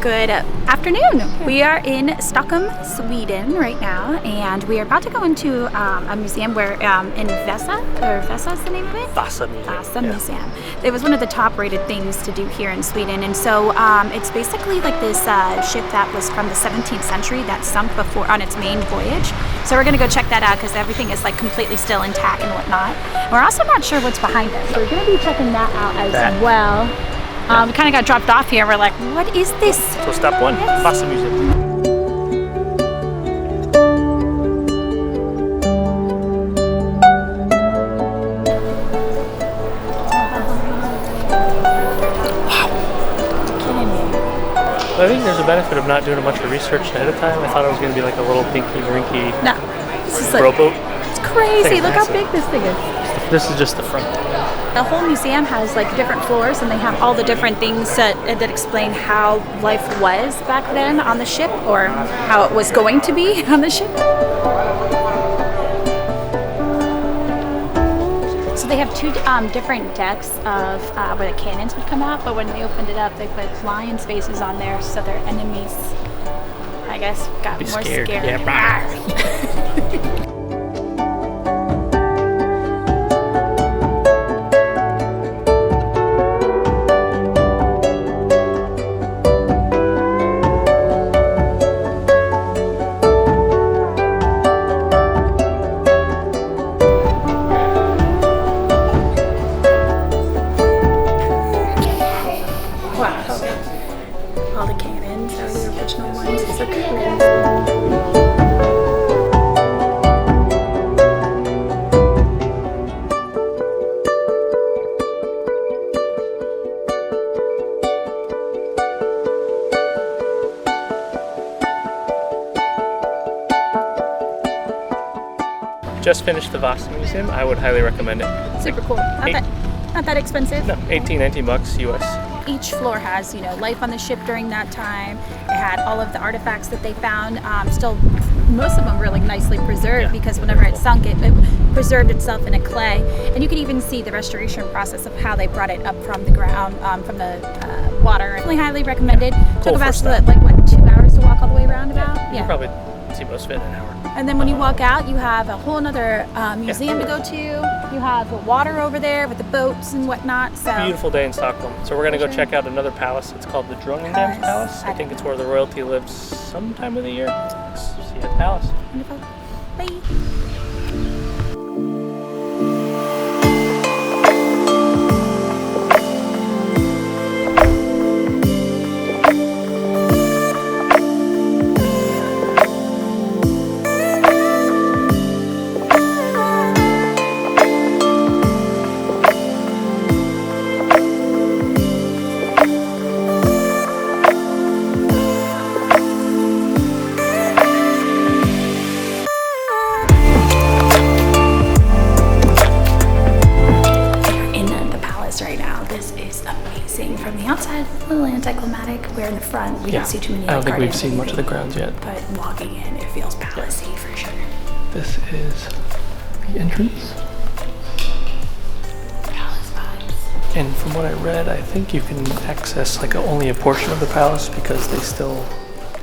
Good afternoon. We are in Stockholm, Sweden right now, and we are about to go into a museum where in Vasa is the name of it? Vasa Museum. Vasa Museum. It was one of the top rated things to do here in Sweden, and so it's basically like this ship that was from the 17th century that sunk before on its main voyage. So we're gonna go check that out because everything is like completely still intact and whatnot. We're also not sure what's behind us, so we're gonna be checking that out as well. We kind of got dropped off here. We're like, what is this? So step one, Vasa Museum. Wow. Kidding me. I think there's a benefit of not doing a bunch of research ahead of time. I thought it was going to be like a little pinky rinky rowboat. It's crazy. Look how big this thing is. This is just the front. The whole museum has like different floors, and they have all the different things that explain how life was back then on the ship, or how it was going to be on the ship. So they have two different decks of where the cannons would come out, but when they opened it up, they put lions' faces on there, so their enemies, I guess, got more scared. Yeah. All the cannons are the original ones. It's so cool. Just finished the Vasa Museum. I would highly recommend it. Super cool. Not that expensive. No, 19 bucks US. Each floor has, life on the ship during that time. It had all of the artifacts that they found. Still, most of them were like nicely preserved because whenever it sunk, it preserved itself in a clay. And you can even see the restoration process of how they brought it up from the ground, from the water. Definitely highly recommended. Cool. Took about 2 hours to walk all the way around about. You can probably see most of it in an hour. And then when you walk out, you have a whole other museum to go to. You have the water over there with the boats and whatnot. So beautiful day in Stockholm. So we're going to go check out another palace. It's called the Drottningholm Palace. I think it's where the royalty lives sometime of the year. See you at the palace. Wonderful. Bye. From the outside, a little anticlimactic. We're in the front. We don't see too many. I don't think we've seen much of the grounds yet. But walking in, it feels palacey for sure. This is the entrance. Palace vibes. And from what I read, I think you can access only a portion of the palace because they still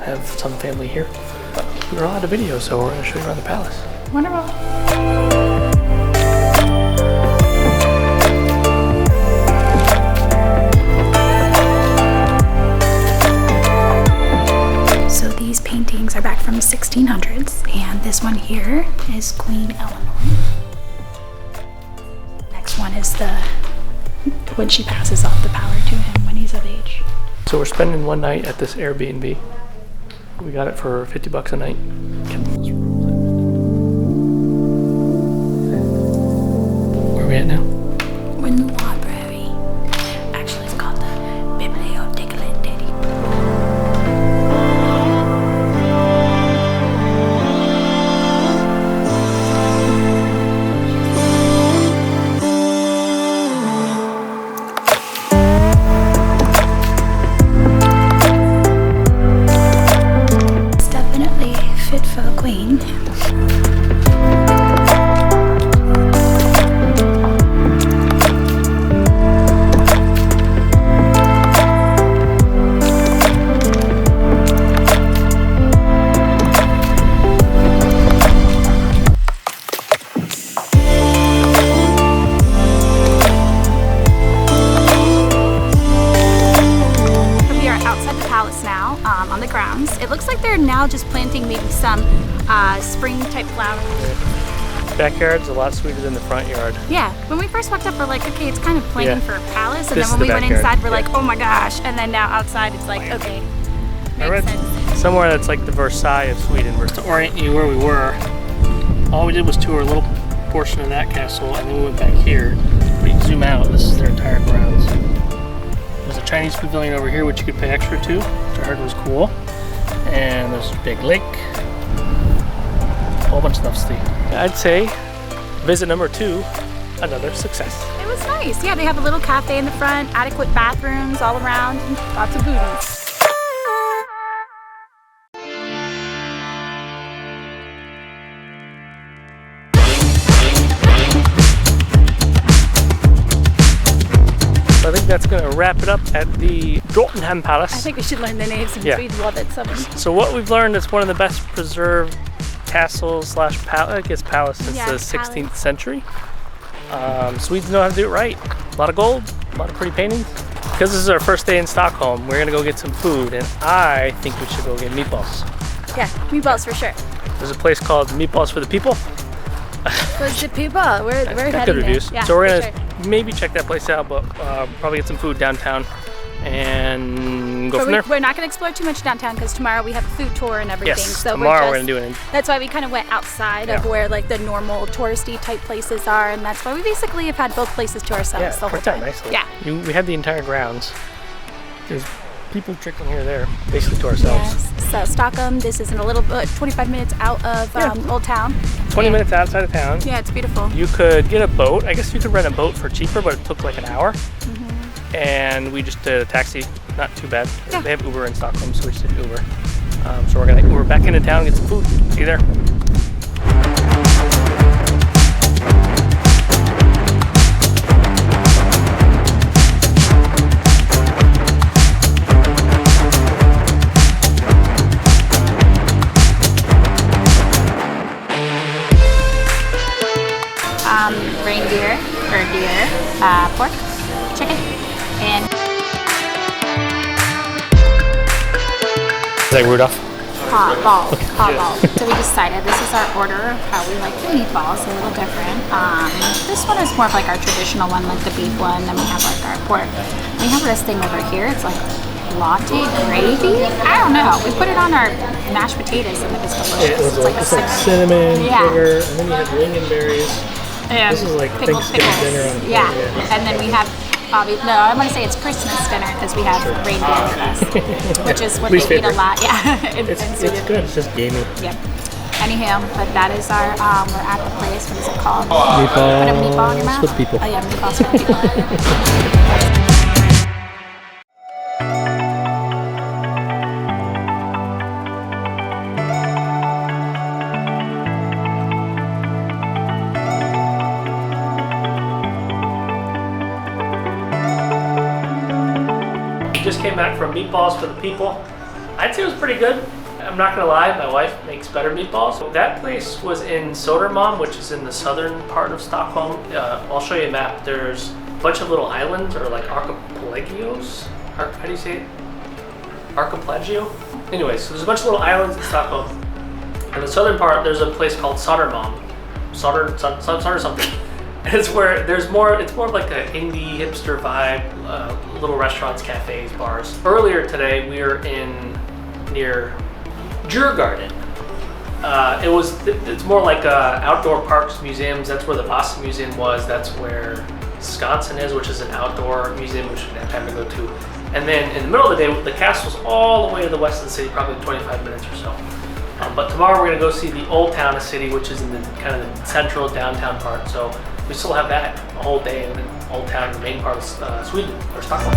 have some family here. But we're allowed a video, so we're going to show you around the palace. Wonderful. These paintings are back from the 1600s, and this one here is Queen Eleanor. Next one is when she passes off the power to him when he's of age. So we're spending one night at this Airbnb. We got it for 50 bucks a night. Where are we at now? We're in the library. Actually, it's called the Biblioteca. on the grounds. It looks like they're now just planting maybe some spring type flowers. Backyard's a lot sweeter than the front yard. Yeah, when we first walked up, we're like, okay, it's kind of plain for a palace, and This then when is we the went backyard. inside, we're like, oh my gosh, and then now outside, it's like, okay, I read makes sense. somewhere that's like the Versailles of Sweden. Where to orient you where we were, all we did was tour a little portion of that castle, and then we went back here. But you zoom out, this is their entire grounds. There's a Chinese pavilion over here, which you could pay extra to, which I heard was cool. And there's a big lake. A whole bunch of stuff to see. I'd say visit number 2, another success. It was nice. Yeah, they have a little cafe in the front, adequate bathrooms all around, and lots of booties. I think that's going to wrap it up at the Drottningholm Palace. I think we should learn the names since we'd love it so much. So what we've learned is one of the best preserved castles slash palace, I guess palace since the 16th century. Swedes know how to do it right. A lot of gold, a lot of pretty paintings. Because this is our first day in Stockholm, we're going to go get some food, and I think we should go get meatballs. Yeah, meatballs for sure. There's a place called Meatballs for the People. What's the people? We're Got heading good reviews. there. Yeah, so we're for going sure. to maybe check that place out, but probably get some food downtown and go from there. We're not going to explore too much downtown because tomorrow we have a food tour and everything. Yes, so tomorrow we're going to do it. That's why we kind of went outside of where like the normal touristy type places are, and that's why we basically have had both places to ourselves the whole worked out time. nicely. Yeah. We had the entire grounds. There's people trickling here or there, basically to ourselves. Yes. So Stockholm, this is in a little bit, 25 minutes out of Old Town. 20 minutes outside of town. Yeah, it's beautiful. You could get a boat. I guess you could rent a boat for cheaper, but it took like an hour. And we just did a taxi, not too bad. Yeah. They have Uber in Stockholm, so we just did Uber. So we're gonna Uber back into town and get some food. See you there. Reindeer or deer, pork, chicken, and Is that Rudolph? hot balls. So we decided this is our order of how we like the meatballs, a little different. This one is more of like our traditional one, like the beef one. Then we have like our pork. We have this thing over here. It's like latte gravy. I don't know. We put it on our mashed potatoes and it was delicious. It's like cinnamon, Yeah. sugar, and then you have lingonberries. And This is like pickles. Thanksgiving dinner on a plate, Yeah. And then we have, no, I want to say it's Christmas dinner because we have reindeer with us, which is what they Least eat a favorite. lot. Yeah. It's good. It's just gamey. Yep. Anyhow, but that is our, we're at the place, what is it called? Meatballs Put a meatball in your mouth? with people. Oh yeah, meatballs for people. Just came back from Meatballs for the People. I'd say it was pretty good. I'm not gonna lie, my wife makes better meatballs. That place was in Södermalm, which is in the southern part of Stockholm. I'll show you a map. There's a bunch of little islands, or like archipelagos. How do you say it? Archipelago? Anyways, so there's a bunch of little islands in Stockholm. In the southern part, there's a place called Södermalm. Söder something. And it's where there's more, it's more of like an indie hipster vibe, little restaurants, cafes, bars. Earlier today, we were near Djurgården. It's more like outdoor parks, museums. That's where the Vasa Museum was. That's where Skansen is, which is an outdoor museum, which we didn't have time to go to. And then in the middle of the day, the castle's all the way to the west of the city, probably 25 minutes or so. But tomorrow we're gonna go see the old town of the city, which is in the kind of the central downtown part. So we still have that a whole day in the old town, the main part of Sweden or Stockholm.